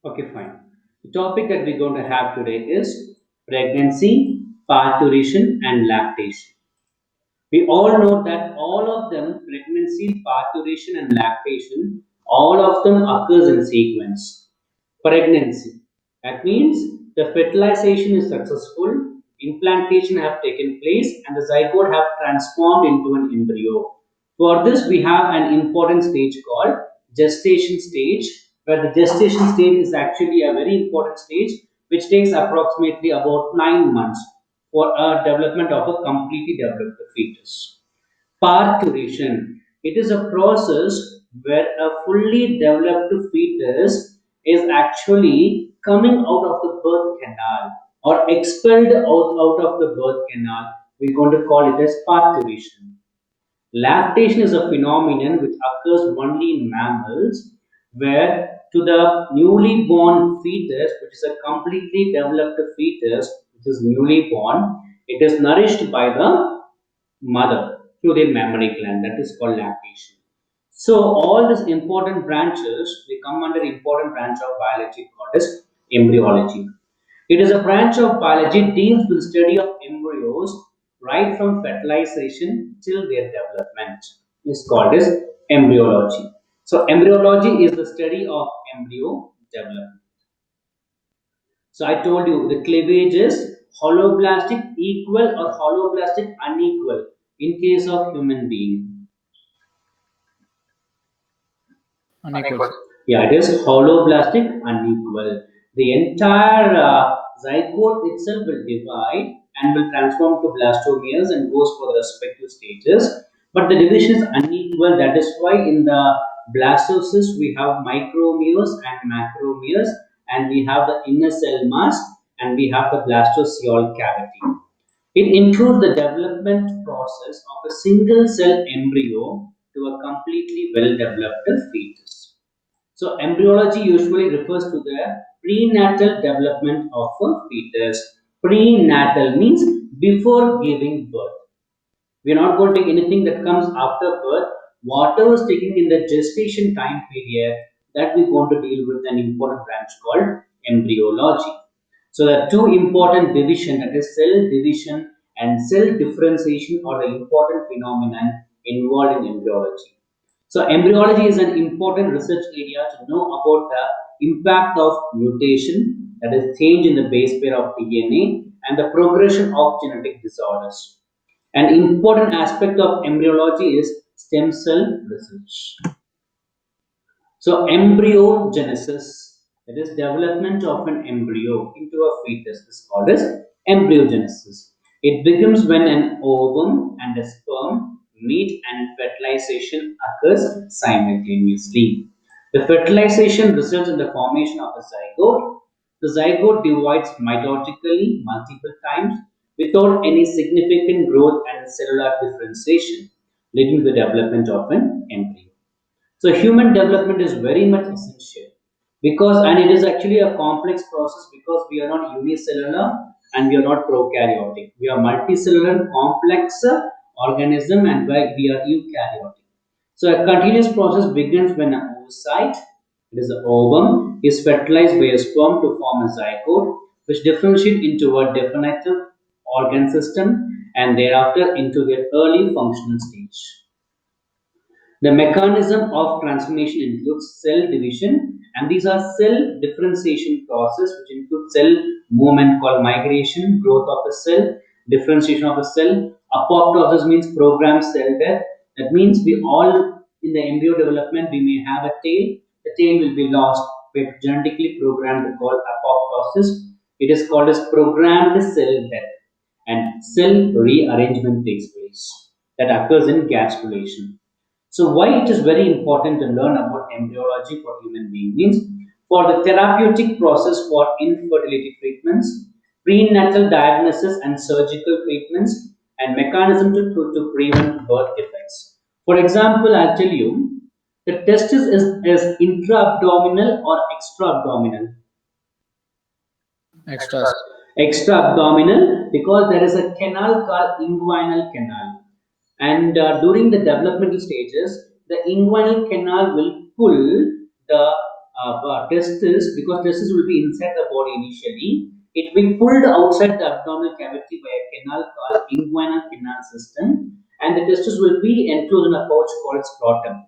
Okay, fine. The topic that we're going to have today is pregnancy, parturition, and lactation. We all know that all of them, pregnancy, parturition, and lactation, all of them occurs in sequence. Pregnancy. That means the fertilization is successful, implantation have taken place, and the zygote have transformed into an embryo. For this, we have an important stage called gestation stage, where the gestation stage is actually a very important stage, which takes approximately about 9 months for a development of a completely developed fetus. Parturition. It is a process where a fully developed fetus is actually coming out of the birth canal or expelled out of the birth canal. We're going to call it as parturition. Lactation is a phenomenon which occurs only in mammals, where to the newly born fetus, which is a completely developed fetus, which is newly born, it is nourished by the mother through their mammary gland. That is called lactation. So all these important branches, they come under important branch of biology called as embryology. It is a branch of biology deals with the study of embryos right from fertilization till their development. Is called as embryology. So embryology is the study of embryo development. So I told you the cleavage is holoblastic equal or holoblastic unequal in case of human being. Unequal, Unequal. sir. Yeah, it is holoblastic unequal. The entire zygote itself will divide and will transform to blastomeres and goes for the respective stages. But the division is unequal. That is why in the blastocyst we have micromeres and macromeres, and we have the inner cell mass, and we have the blastoceal cavity. It includes the development process of a single cell embryo to a completely well developed fetus. So, embryology usually refers to the prenatal development of a fetus. Prenatal means before giving birth. We are not going to take anything that comes after birth. Whatever is taken in the gestation time period, that we're going to deal with an important branch called embryology. So the two important division, that is cell division and cell differentiation, are the important phenomenon involved in embryology. So embryology is an important research area to know about the impact of mutation, that is change in the base pair of DNA, and the progression of genetic disorders. An important aspect of embryology is stem cell research. So embryogenesis, that is development of an embryo into a fetus, is called as embryogenesis. It begins when an ovum and a sperm meet and fertilization occurs simultaneously. The fertilization results in the formation of a zygote. The zygote divides mitotically multiple times without any significant growth and cellular differentiation, leading to the development of an embryo. So human development is very much essential because, and it is actually a complex process because we are not unicellular and we are not prokaryotic. We are multicellular, complex organism, and we are eukaryotic. So a continuous process begins when an oocyte, it is the ovum, is fertilized by a sperm to form a zygote, which differentiate into a definitive organ system and thereafter into their early functional stage. The mechanism of transformation includes cell division, and these are cell differentiation process, which include cell movement called migration, growth of a cell, differentiation of a cell. Apoptosis means programmed cell death. That means we all in the embryo development we may have a tail. The tail will be lost. We're genetically programmed called apoptosis. It is called as programmed cell death, and cell rearrangement takes place. That occurs in gastrulation. So why it is very important to learn about embryology for human beings means for the therapeutic process for infertility treatments, prenatal diagnosis and surgical treatments, and mechanism to prevent birth defects. For example, I'll tell you the testis is intra-abdominal or extra-abdominal. Extras. Extra-abdominal because there is a canal called inguinal canal, and during the developmental stages the inguinal canal will pull the testis, because testis will be inside the body initially, it will be pulled outside the abdominal cavity by a canal called inguinal canal system, and the testis will be enclosed in a pouch called scrotum.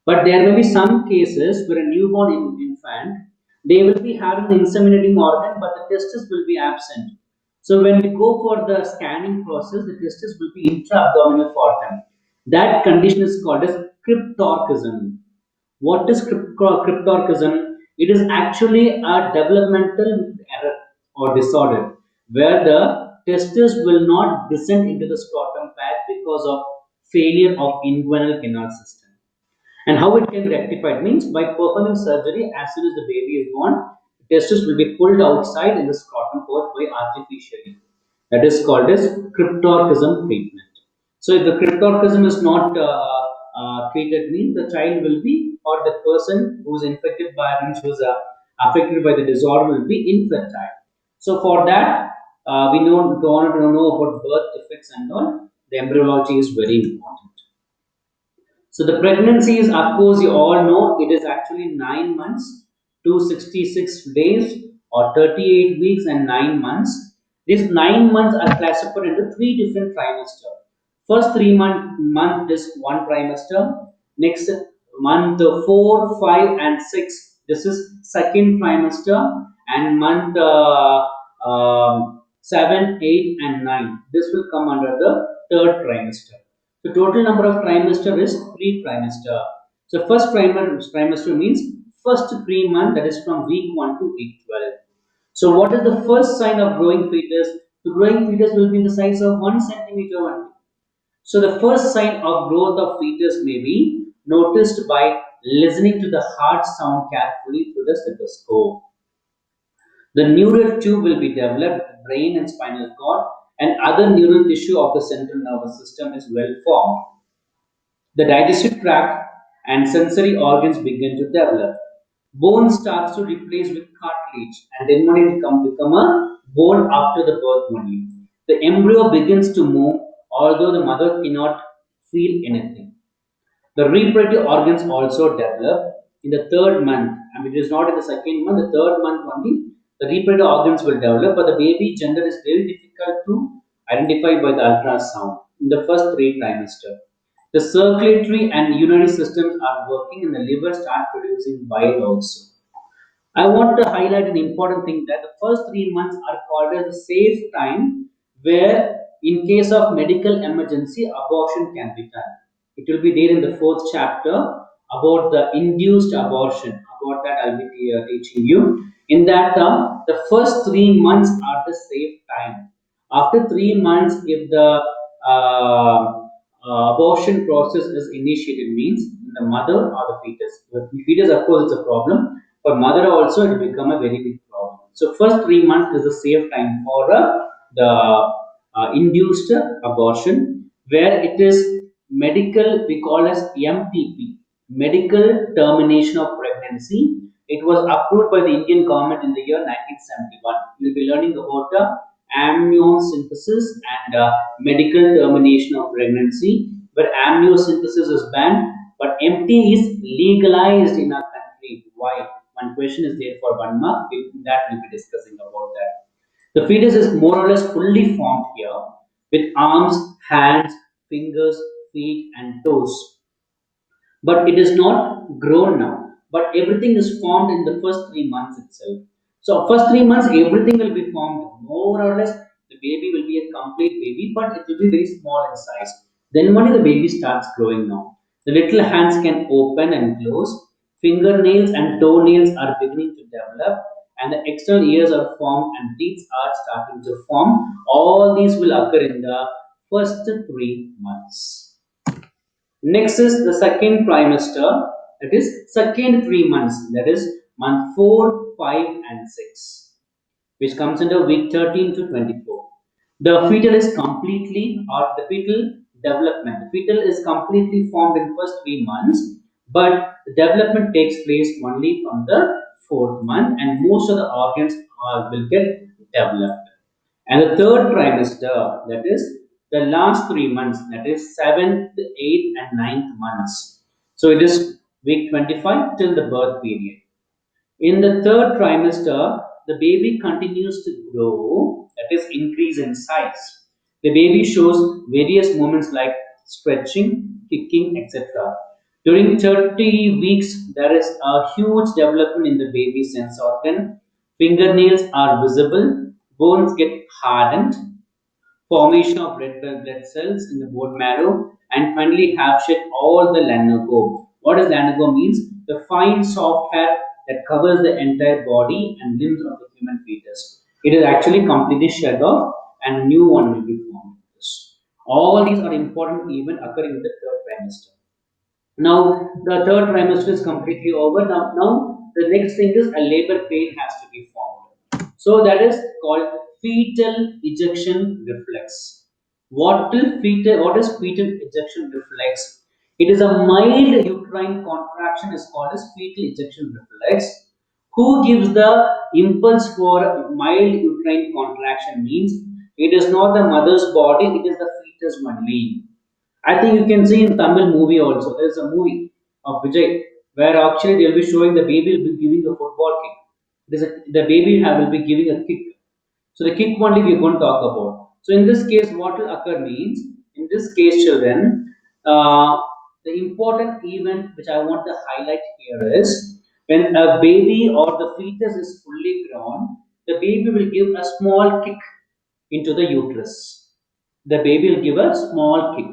But there may be some cases where a newborn infant, they will be having the inseminating organ, but the testis will be absent. So when we go for the scanning process, the testis will be intra-abdominal for them. That condition is called as cryptorchism. What is cryptorchism? It is actually a developmental error or disorder where the testis will not descend into the scrotum pad because of failure of inguinal canal system. And how it can be rectified means by performing surgery as soon as the baby is born, testis will be pulled outside in the scrotum pouch by artificially. That is called as cryptorchism treatment. So if the cryptorchism is not treated, means the child will be, or the person who is infected by, means who is affected by the disorder will be infertile. So for that, we want to know about birth defects and all. The embryology is very important. So the pregnancy is, of course, you all know it is actually 9 months, 266 days, or 38 weeks and 9 months. These 9 months are classified into three different trimesters. First month is one trimester. Next month four, 5, and 6. This is second trimester, and month 7, 8, and 9. This will come under the third trimester. The total number of trimester is three trimester. So first trimester means first 3 months, that is from week 1 to week 12. So what is the first sign of growing fetus? The growing fetus will be in the size of 1 centimeter only. So the first sign of growth of fetus may be noticed by listening to the heart sound carefully through the stethoscope. The neural tube will be developed, the brain and spinal cord and other neural tissue of the central nervous system is well formed. The digestive tract and sensory organs begin to develop. Bone starts to replace with cartilage, and then only it become a bone after the birth only. The embryo begins to move, although the mother cannot feel anything. The reproductive organs also develop in the third month, and it is not in the second month, the third month only. The reproductive organs will develop, but the baby gender is very difficult to identify by the ultrasound in the first three trimester. The circulatory and urinary systems are working, and the liver start producing bile also. I want to highlight an important thing that the first 3 months are called as a safe time where, in case of medical emergency, abortion can be done. It will be there in the fourth chapter about the induced abortion. About that, I'll be teaching you. In that term, the first 3 months are the safe time. After 3 months, if the abortion process is initiated, means the mother or the fetus. The fetus, of course, is a problem. For mother also, it will become a very big problem. So first 3 months is the safe time for the induced abortion, where it is medical, we call as MTP, medical termination of pregnancy. It was approved by the Indian government in the year 1971. You'll be learning about amniocentesis and medical termination of pregnancy, where amniocentesis is banned, but MT is legalized in our country. Why? One question is there for 1 mark. That we'll be discussing about that. The fetus is more or less fully formed here with arms, hands, fingers, feet, and toes, but it is not grown now. But everything is formed in the first 3 months itself. So first 3 months, everything will be formed. More or less, the baby will be a complete baby, but it will be very small in size. Then only the baby starts growing now. The little hands can open and close. Fingernails and toenails are beginning to develop, and the external ears are formed, and teeth are starting to form. All these will occur in the first 3 months. Next is the second trimester, that is second 3 months, that is month 4, 5, and 6, which comes under week 13 to 24. The fetal is completely, or the fetal development, the fetal is completely formed in first 3 months, but the development takes place only from the fourth month, and most of the organs will get developed. And the third trimester, that is the last 3 months, that is seventh, eighth, and ninth months. So it is week 25 till the birth period. In the third trimester, the baby continues to grow, that is, increase in size. The baby shows various movements like stretching, kicking, etc. During 30 weeks, there is a huge development in the baby's sense organ. Fingernails are visible, bones get hardened, formation of red blood cells in the bone marrow, and finally have shed all the lanugo. What does lanugo means? The fine soft hair that covers the entire body and limbs of the human fetus. It is actually completely shed off and a new one will be formed. All these are important events occurring in the third trimester. Now the third trimester is completely over. Now the next thing is a labor pain has to be formed. So that is called fetal ejection reflex. What is fetal ejection reflex? It is a mild uterine contraction is called as fetal ejection reflex. Who gives the impulse for mild uterine contraction means it is not the mother's body, it is the fetus only. I think you can see in Tamil movie also. There is a movie of Vijay where actually they will be showing the baby will be giving a football kick. The baby will be giving a kick. So the kick only we are going to talk about. So in this case, what will occur means, in this case, children, the important event which I want to highlight here is when a baby or the fetus is fully grown, the baby will give a small kick into the uterus. The baby will give a small kick.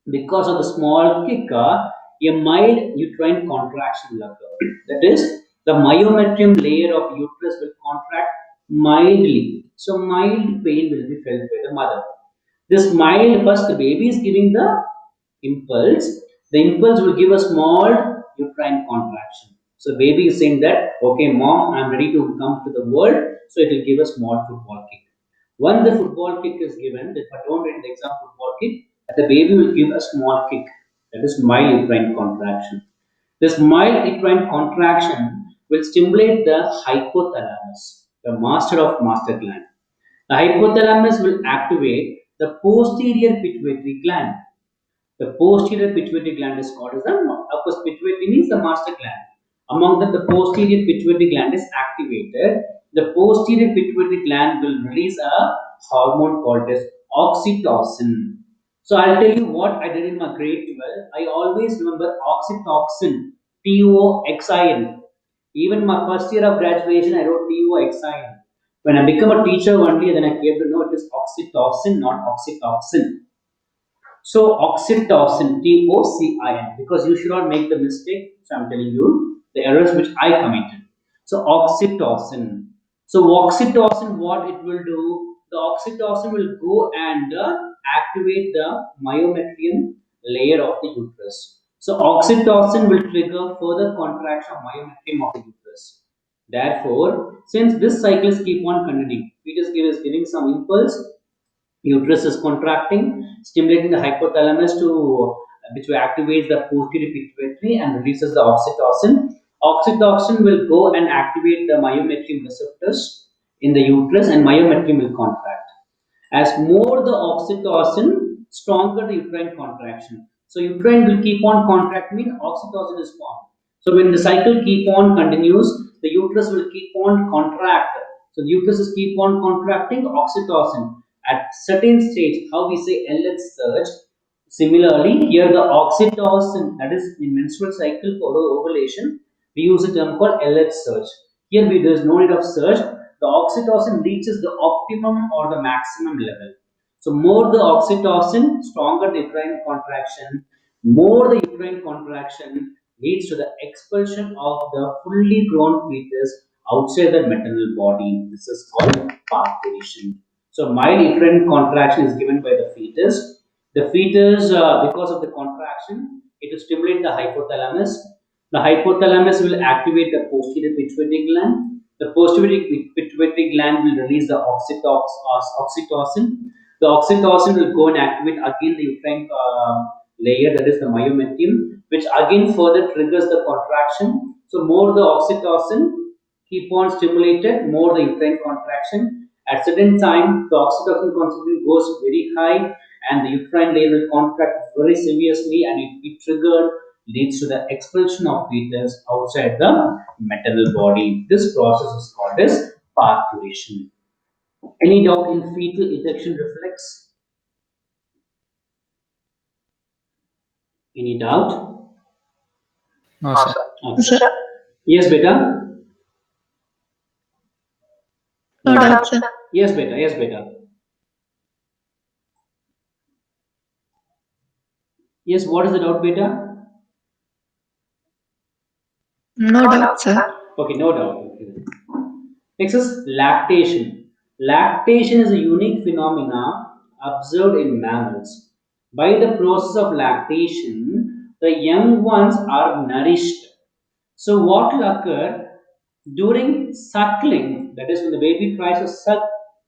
Because of the small kicker, a mild uterine contraction will occur. That is, the myometrium layer of uterus will contract mildly. So, mild pain will be felt by the mother. This mild, first the baby is giving the impulse. The impulse will give a small uterine contraction. So, baby is saying that, okay, mom, I'm ready to come to the world. So, it will give a small football kick. Once the football kick is given, if I don't write the exam football kick, the baby will give a small kick. That is mild uterine contraction. This mild uterine contraction will stimulate the hypothalamus, the master of master gland. The hypothalamus will activate the posterior pituitary gland. The posterior pituitary gland is called as the, of course, pituitary means the master gland. Among them, the posterior pituitary gland is activated. The posterior pituitary gland will release a hormone called as oxytocin. So I'll tell you what I did in my grade 12. I always remember oxytocin, TOXIN. Even my first year of graduation, I wrote TOXIN. When I become a teacher only, then I came to know it is oxytocin, not oxytocin. So oxytocin, TOCIN, because you should not make the mistake. So I'm telling you the errors which I committed. So oxytocin. So oxytocin, what it will do? The oxytocin will go and activate the myometrium layer of the uterus. So oxytocin will trigger further contraction of myometrium of the uterus. Therefore, since this cycles keep on continuing, fetus is giving some impulse, uterus is contracting, stimulating the hypothalamus to which will activate the posterior pituitary and releases the oxytocin. Oxytocin will go and activate the myometrium receptors in the uterus, and myometrium will contract. As more the oxytocin, stronger the uterine contraction. So uterine will keep on contracting, mean oxytocin is formed. So when the cycle keep on continues, the uterus will keep on contract. So the uterus is keep on contracting oxytocin. At certain stage, how we say LH surge. Similarly, here the oxytocin, that is in menstrual cycle for ovulation, we use a term called LH surge. Here there is no need of surge. The oxytocin reaches the optimum or the maximum level. So more the oxytocin, stronger the uterine contraction. More the uterine contraction leads to the expulsion of the fully grown fetus outside the maternal body. This is called parturition. So mild uterine contraction is given by the fetus. The fetus, because of the contraction, it will stimulate the hypothalamus. The hypothalamus will activate the posterior pituitary gland. The posterior pituitary gland will release the oxytocin. The oxytocin will go and activate again the uterine layer, that is the myometrium, which again further triggers the contraction. So more the oxytocin keep on stimulated, more the uterine contraction. At certain time, the oxytocin concentration goes very high, and the uterine layer will contract very seriously, and it will be triggered leads to the expulsion of fetus outside the maternal body. This process is called as parturition. Any doubt in fetal ejection reflex? Any doubt? No, sir. Okay. Sir. Yes, beta. No No doubt. doubt, sir. Yes, beta. Yes, beta. Yes, what is the doubt, beta? No doubt, sir. Okay, no doubt. Okay. Next is lactation. Lactation is a unique phenomena observed in mammals. By the process of lactation, the young ones are nourished. So, what will occur during suckling, that is, when the baby tries to suck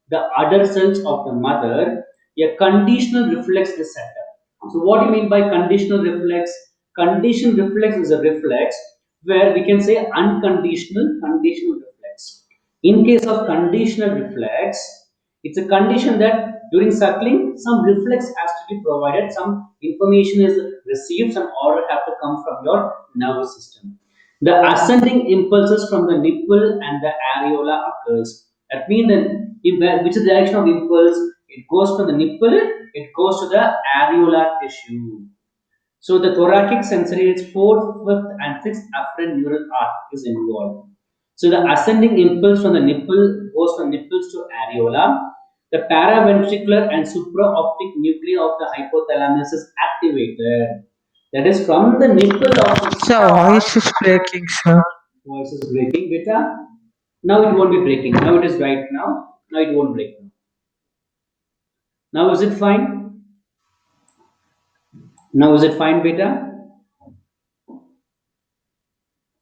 the udder cells of the mother, a conditional reflex is set up. So, what do you mean by conditional reflex? Conditional reflex is a reflex where we can say unconditional conditional reflex. In case of conditional reflex, it's a condition that during suckling, some reflex has to be provided, some information is received, some order have to come from your nervous system. The ascending impulses from the nipple and the areola occurs. That means then, which is the direction of impulse? It goes from the nipple, it goes to the areolar tissue. So the thoracic sensory is fourth, fifth, and sixth afferent neural arc is involved. So the ascending impulse from the nipple goes from nipples to areola. The paraventricular and supraoptic nuclei of the hypothalamus is activated. That is from the nipple of Sir, voice is breaking, sir. voice is breaking, beta. Now it won't be breaking. Now it is right now. Now it won't break. Now is it fine? Now is it fine, beta?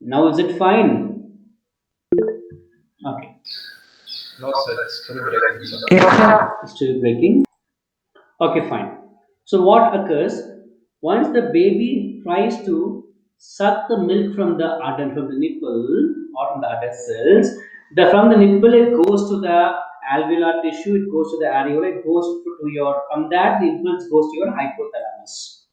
Now is it fine? Okay. No, sir. It's still breaking, sir. Yes, sir. Still breaking. Okay, fine. So what occurs once the baby tries to suck the milk from the udder, from the nipple or from the udder cells, from the nipple it goes to the alveolar tissue, it goes to the areola, it goes to your, from that the impulse goes to your hypothalamus.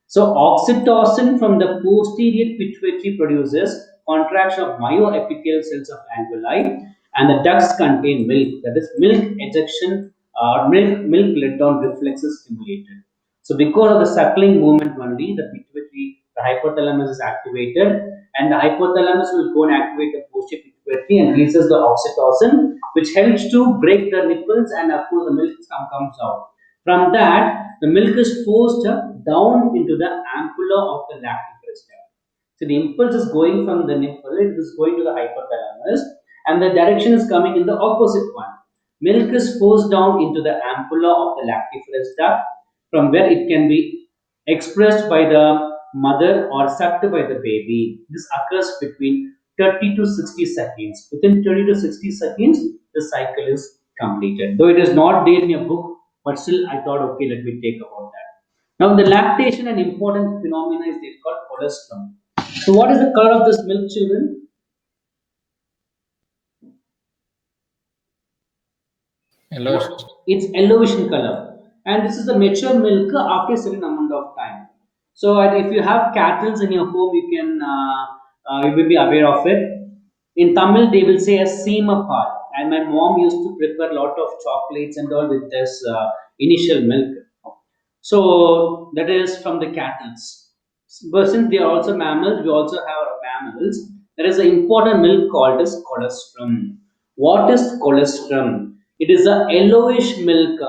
So oxytocin from the posterior pituitary produces contraction of myoepithelial cells of alveoli, and the ducts contain milk. That is, milk ejection or milk let down reflex is stimulated. So because of the suckling movement only, the pituitary, the hypothalamus is activated, and the hypothalamus will go and activate the posterior pituitary and releases the oxytocin, which helps to break the nipples, and of course the milk comes out. From that, the milk is forced down into the ampulla of the lactiferous duct. So the impulse is going from the nipple, it is going to the hypothalamus, and the direction is coming in the opposite one. Milk is forced down into the ampulla of the lactiferous duct, from where it can be expressed by the mother or sucked by the baby. This occurs between 30 to 60 seconds. Within 30 to 60 seconds, the cycle is completed. Though it is not there in your book, but still I thought, okay, let me take about that. Now, the lactation, an important phenomena is they called colostrum. So, what is the color of this milk, children? Yellow. What? It's yellowish in color, and this is the mature milk after a certain amount of time. So, and if you have cattle in your home, you can you will be aware of it. In Tamil, they will say a seema part, and my mom used to prepare a lot of chocolates and all with this initial milk. So that is from the cattle. But since they are also mammals, we also have our mammals. There is an important milk called as colostrum. What is colostrum? It is a yellowish milk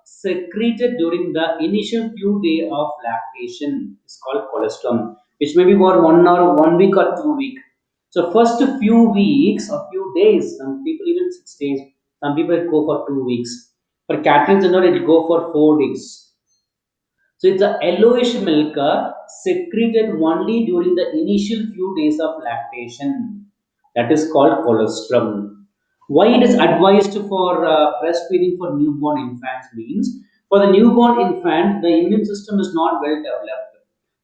secreted during the initial few days of lactation. It's called colostrum, which may be for 1 week or 2 weeks. So first few weeks or few days, some people even 6 days, some people go for 2 weeks. For cattle, and all, it go for 4 days. So it's a yellowish milk secreted only during the initial few days of lactation. That is called colostrum. Why it is advised for breastfeeding for newborn infants means for the newborn infant the immune system is not well developed.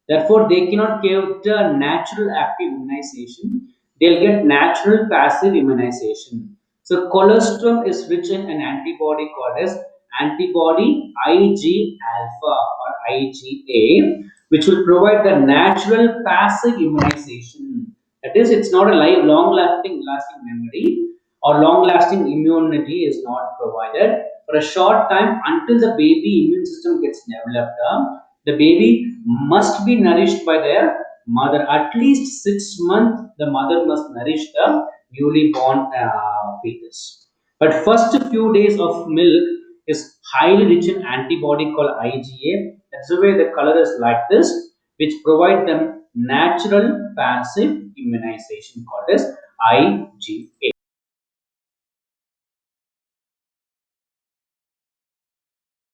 Therefore, they cannot give the natural active immunization. They'll get natural passive immunization. So, colostrum is rich in an antibody called as antibody Ig alpha or IgA, which will provide the natural passive immunization. That is, it's not a long lasting memory or long lasting immunity is not provided for a short time until the baby immune system gets developed. The baby must be nourished by their mother. At least 6 months, the mother must nourish the newly born fetus. But first few days of milk is highly rich in antibody called IgA. That's the way the color is like this, which provide them natural passive immunization called as IgA.